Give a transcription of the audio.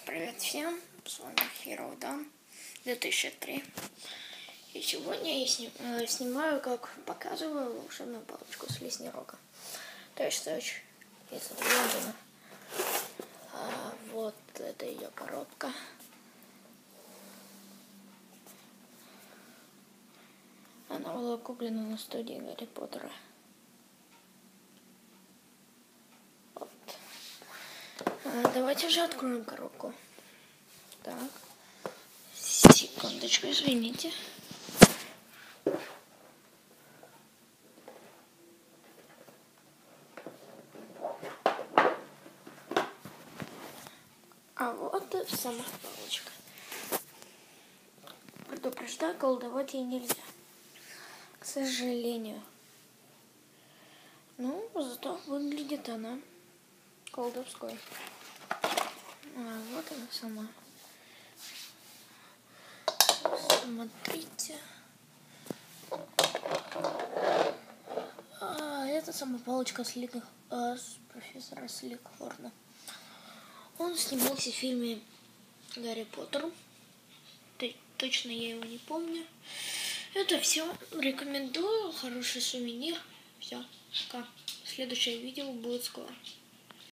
Привет всем, с вами Hero Dan 2003. И сегодня я снимаю, как показываю волшебную палочку с Леснерога. То есть из Лондона. Вот это ее коробка. Она была куплена на студии Гарри Поттера. Вот. Давайте же откроем коробку. Так. Секундочку, извините. А вот и сама палочка. Предупреждаю, колдовать ей нельзя. К сожалению. Ну, зато выглядит она колдовской. Вот она сама. Смотрите. Это сама палочка с профессора Сликхорна. Он снимался в фильме Гарри Поттер. Точно я его не помню. Это все. Рекомендую. Хороший сувенир. Все. Пока. Следующее видео будет скоро.